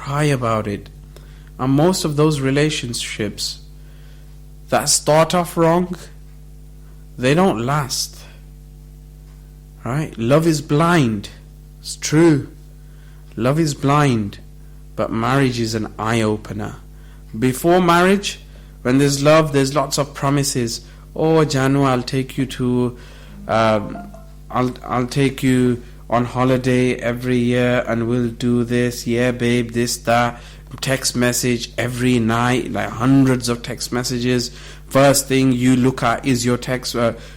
cry about it. And most of those relationships that start off wrong, they don't last. Right? Love is blind. It's true. Love is blind. But marriage is an eye-opener. Before marriage, when there's love, there's lots of promises. Oh, Janu, I'll take you to, I'll take you on holiday every year, and we'll do this. Yeah, babe, this, that. Text message every night, like hundreds of text messages. First thing you look at is your text,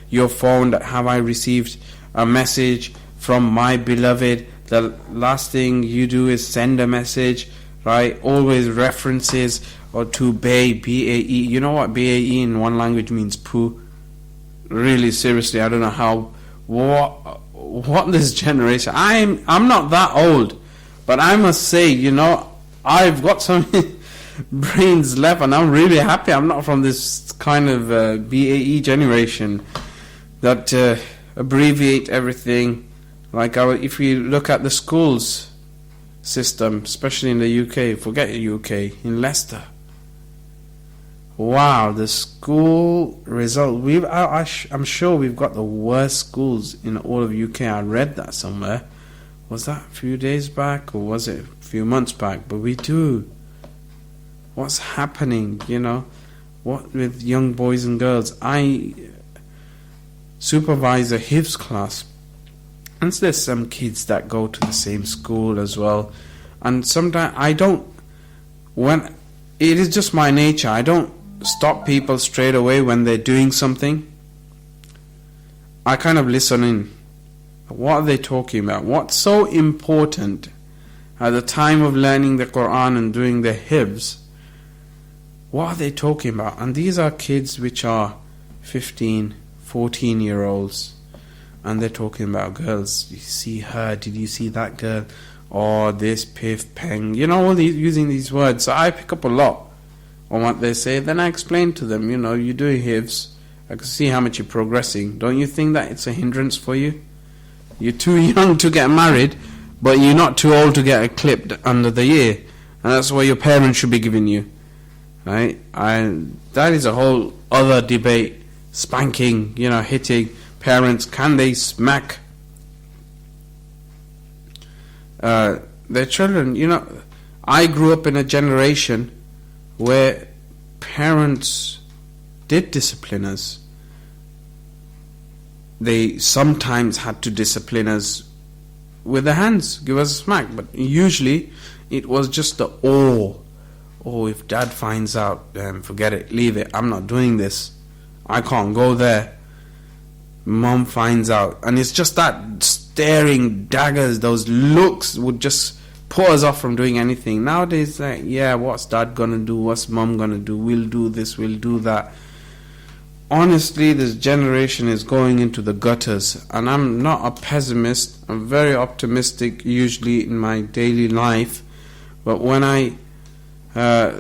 your phone. That have I received a message from my beloved? The last thing you do is send a message, right? Always references or to bae, B-A-E. You know what B-A-E in one language means? Poo. Really, seriously, I don't know what this generation. I'm not that old, but I must say, you know, I've got some brains left, and I'm really happy I'm not from this kind of BAE generation that abbreviate everything. Like if you look at the schools system, especially in the UK, forget the UK, in Leicester. Wow, the school result. I'm sure we've got the worst schools in all of UK. I read that somewhere. Was that a few days back, or was it a few months back? But we do. What's happening, you know? What with young boys and girls? I supervise a Hifz class, and so there's some kids that go to the same school as well. And sometimes when it is just my nature, I don't stop people straight away when they're doing something. I kind of listen in. What are they talking about? What's so important at the time of learning the Quran and doing the Hifz? What are they talking about? And these are kids which are 15, 14-year-olds, and they're talking about girls. You see her? Did you see that girl? Or this, piff, peng. You know, all these, using these words. So I pick up a lot on what they say. Then I explain to them, you know, you're doing Hifz. I can see how much you're progressing. Don't you think that it's a hindrance for you? You're too young to get married, but you're not too old to get clipped under the ear. And that's what your parents should be giving you. Right? And that is a whole other debate. Spanking, you know, hitting parents. Can they smack their children? You know, I grew up in a generation where parents did discipline us. They sometimes had to discipline us with their hands, give us a smack, but usually it was just the awe. Oh, if dad finds out, forget it, leave it, I'm not doing this, I can't go there. Mom finds out, and it's just that staring daggers, those looks would just put us off from doing anything. Nowadays, like, yeah, what's dad gonna do, what's mom gonna do, we'll do this, we'll do that. Honestly, this generation is going into the gutters, and I'm not a pessimist. I'm very optimistic usually in my daily life, but when I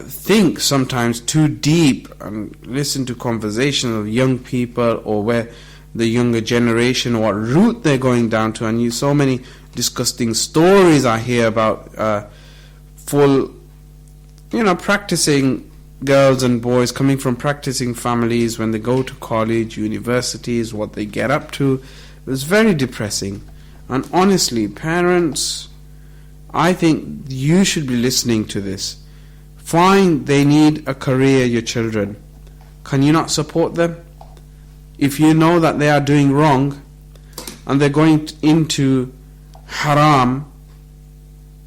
think sometimes too deep and listen to conversations of young people, or where the younger generation, what route they're going down to, and so many disgusting stories I hear about full, you know, practicing girls and boys coming from practicing families, when they go to college, universities, what they get up to. It's very depressing. And honestly, parents, I think you should be listening to this. Fine, they need a career, your children. Can you not support them? If you know that they are doing wrong and they're going into haram,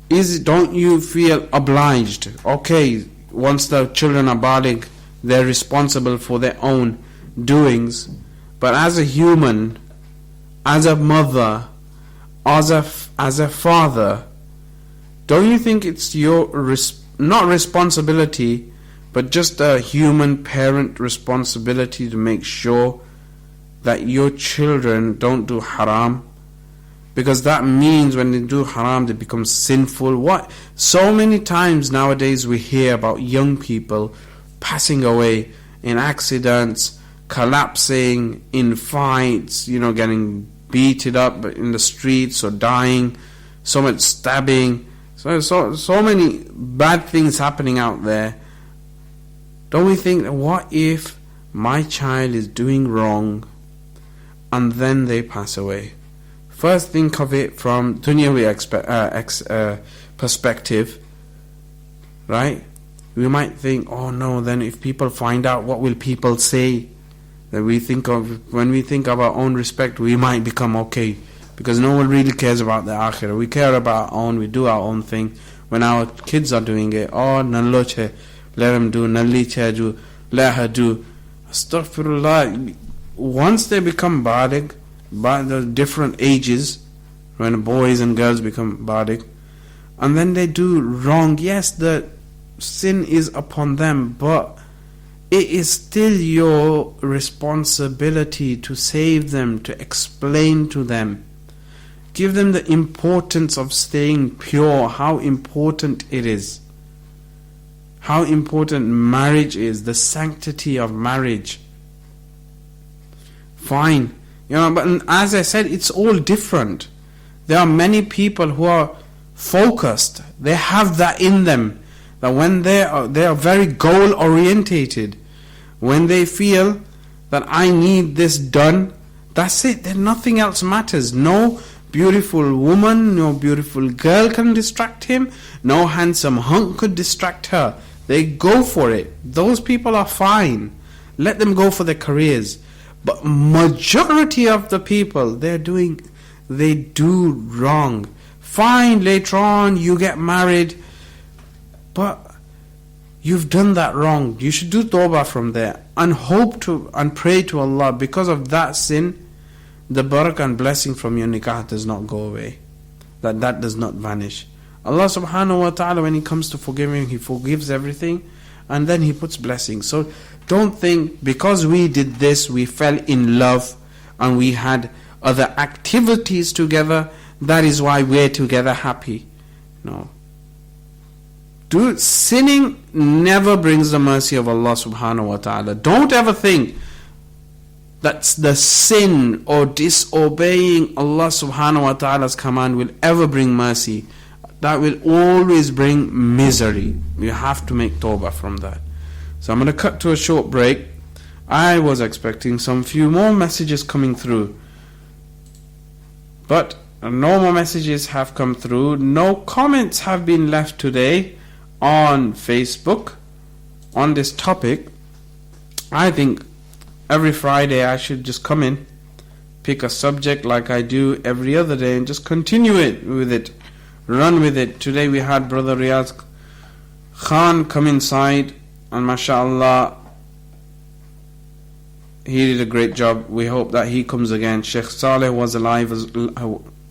don't you feel obliged? Okay, once the children are baligh, they're responsible for their own doings. But as a human, as a mother, as a father, don't you think it's your not responsibility, but just a human parent responsibility to make sure that your children don't do haram? Because that means when they do haram, they become sinful. What? So many times nowadays we hear about young people passing away in accidents, collapsing in fights, you know, getting beaten up in the streets or dying, so much stabbing. So many bad things happening out there. Don't we think, what if my child is doing wrong and then they pass away? First, think of it from dunyawi perspective, right? We might think, oh no, then if people find out, what will people say? That when we think of our own respect, we might become okay, because no one really cares about the akhirah. We care about our own, we do our own thing. When our kids are doing it, oh, nallo che, let them do, nalli che do, let her do. Astaghfirullah. Once they become baligh, by the different ages, when boys and girls become baligh, and then they do wrong, yes, the sin is upon them, but it is still your responsibility to save them, to explain to them, give them the importance of staying pure, how important it is, how important marriage is, the sanctity of marriage. Fine, but as I said, it's all different. There are many people who are focused, they have that in them, that when they are very goal orientated. When they feel that I need this done, that's it. Then nothing else matters. No beautiful woman, no beautiful girl can distract him. No handsome hunk could distract her. They go for it. Those people are fine. Let them go for their careers. But majority of the people, they do wrong. Fine, later on you get married, but you've done that wrong. You should do tawbah from there and hope to and pray to Allah. Because of that sin, the barakah and blessing from your nikah does not go away. That does not vanish. Allah subhanahu wa ta'ala, when He comes to forgiving, He forgives everything and then He puts blessings. So don't think because we did this, we fell in love and we had other activities together, that is why we're together happy. No. Sinning never brings the mercy of Allah subhanahu wa ta'ala. Don't ever think that the sin or disobeying Allah subhanahu wa ta'ala's command will ever bring mercy. That will always bring misery. You have to make tawbah from that. So I'm going to cut to a short break. I was expecting some few more messages coming through, but no more messages have come through. No comments have been left today on Facebook on this topic. I think every Friday I should just come in, pick a subject like I do every other day, and just continue with it, run with it. Today we had Brother Riyaz Khan come inside, and mashallah, he did a great job. We hope that he comes again. Shaykh Saleh was alive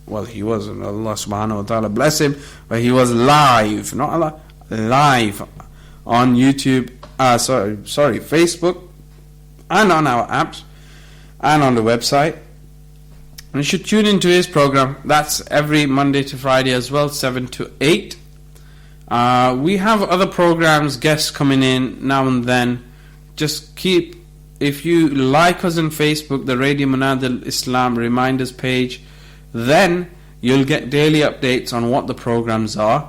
well, he was, Allah subhanahu wa ta'ala bless him, but he was live, not alive, live on YouTube, Facebook, and on our apps, and on the website. And you should tune into his program. That's every Monday to Friday as well, 7 to 8. We have other programs, guests coming in now and then. Just if you like us on Facebook, the Radio Munad al-Islam reminders page, then you'll get daily updates on what the programs are.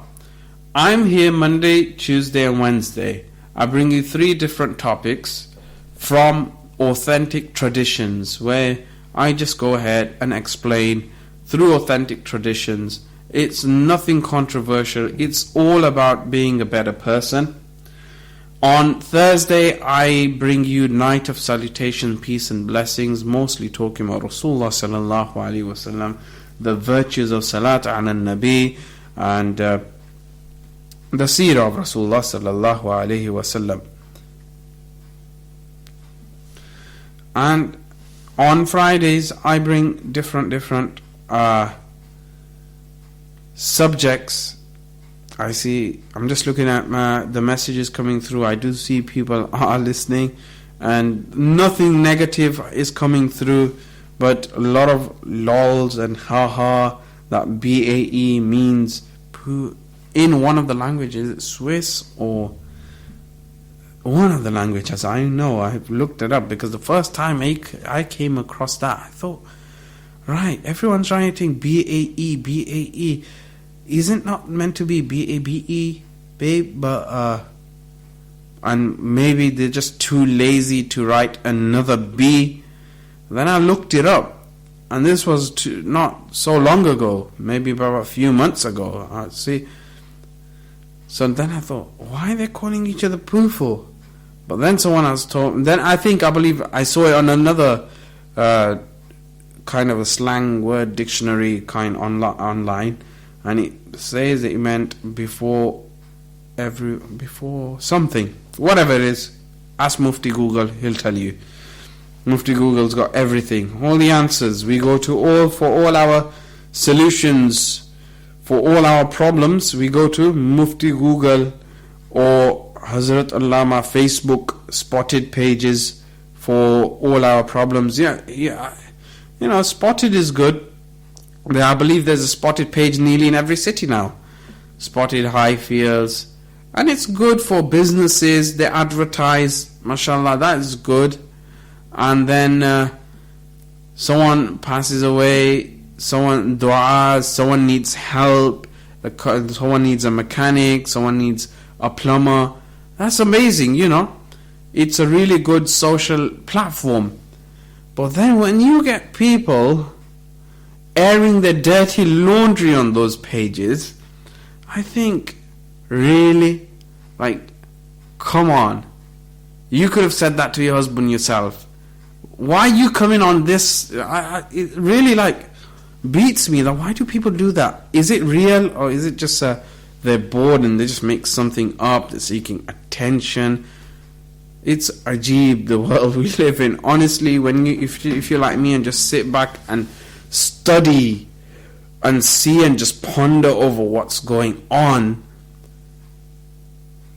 I'm here Monday, Tuesday and Wednesday. I bring you 3 different topics from authentic traditions, where I just go ahead and explain through authentic traditions. It's nothing controversial. It's all about being a better person. On Thursday, I bring you Night of Salutation, Peace and Blessings, mostly talking about Rasulullah sallallahu alaihi wasallam, the virtues of Salat ala Nabi, and the seerah of Rasulullah sallallahu alaihi wasallam. And on Fridays, I bring different subjects. I'm just looking at the messages coming through. I do see people are listening, and nothing negative is coming through, but a lot of lols and haha. That BAE means poo in one of the languages, Swiss or one of the languages. I know, I've looked it up, because the first time I came across that, I thought, right, everyone's trying to think BAE. isn't not meant to be B-A-B-E, babe, but and maybe they're just too lazy to write another B. Then I looked it up, and this was not so long ago, maybe about a few months ago. See, so then I thought, why are they calling each other poo for? But then someone else told. Then I believe I saw it on another kind of a slang word dictionary kind online, and it says it meant before something, whatever it is. Ask Mufti Google, he'll tell you. Mufti Google's got everything, all the answers. We go to for all our solutions, for all our problems, we go to Mufti Google or Hazrat Allama Facebook spotted pages for all our problems. Yeah, you know, spotted is good. I believe there's a spotted page nearly in every city now. Spotted Highfields. And it's good for businesses. They advertise. MashaAllah, that is good. And then someone passes away, someone du'as, someone needs help, someone needs a mechanic, someone needs a plumber. That's amazing, you know. It's a really good social platform. But then when you get people airing their dirty laundry on those pages, I think, really? Like, come on. You could have said that to your husband yourself. Why are you coming on this? It really beats me. Why do people do that? Is it real, or is it just they're bored and they just make something up, they're seeking attention? It's ajib, the world we live in. Honestly, if you're like me and just sit back and study and see and just ponder over what's going on,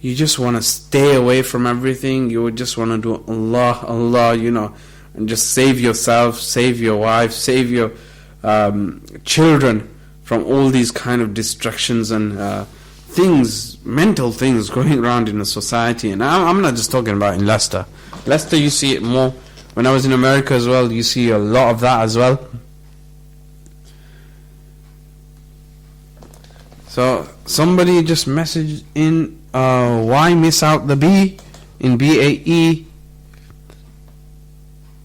you just want to stay away from everything. You would just want to do Allah, Allah, you know, and just save yourself, save your wife, save your children from all these kind of distractions and things, mental things going around in the society. And I'm not just talking about in Leicester. Leicester, you see it more. When I was in America as well, you see a lot of that as well. So somebody just messaged in, why miss out the B in BAE?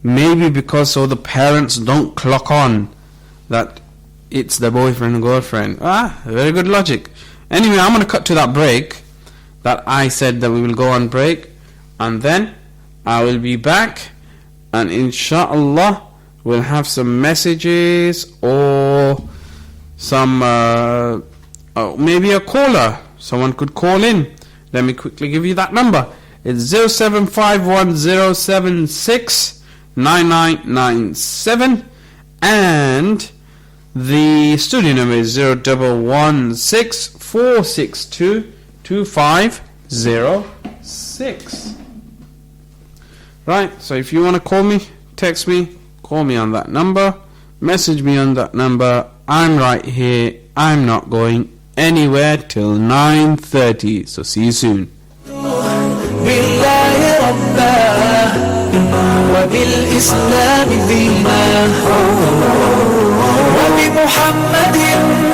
Maybe because so the parents don't clock on that it's the boyfriend and girlfriend. Very good logic. Anyway, I'm going to cut to that break that I said that we will go on break, and then I will be back, and inshallah we'll have some messages or some maybe a caller. Someone could call in. Let me quickly give you that number. It's 0751069997, and the studio number is 0114622506. Right, so if you want to call me, text me, call me on that number, message me on that number. I'm right here. I'm not going anywhere till 9:30. So see you soon. وبالإسلام دينا وبمحمد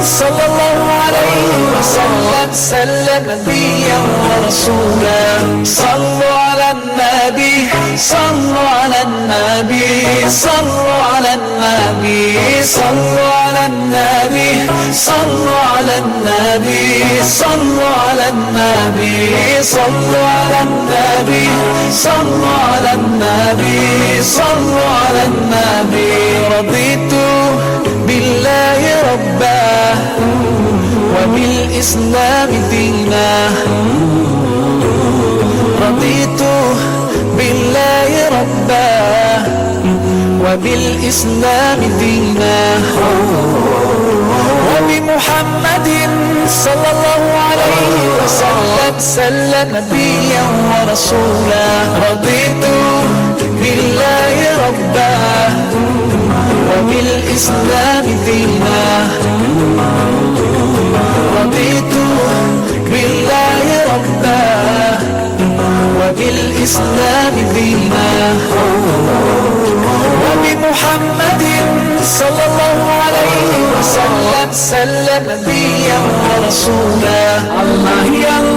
صلى الله عليه وسلم سلم نبيا ورسولا صلوا على النبي صلوا على النبي صلوا على النبي صلوا على النبي صلوا على النبي صلوا على النبي صلوا على النبي صلوا على النبي صلوا على النبي رضيت بالله ربا وبالإسلام دينا رضيت بالله ربا وبالإسلام دينا وبمحمد صلى الله عليه وسلم سلم نبيا ورسولا رضيت بالله ربا وبالإسلام دينا رضيت بالله ربا وبالإسلام دينا وبمحمد صلى الله عليه وسلم وسلم نبيا ورسولا. الله يا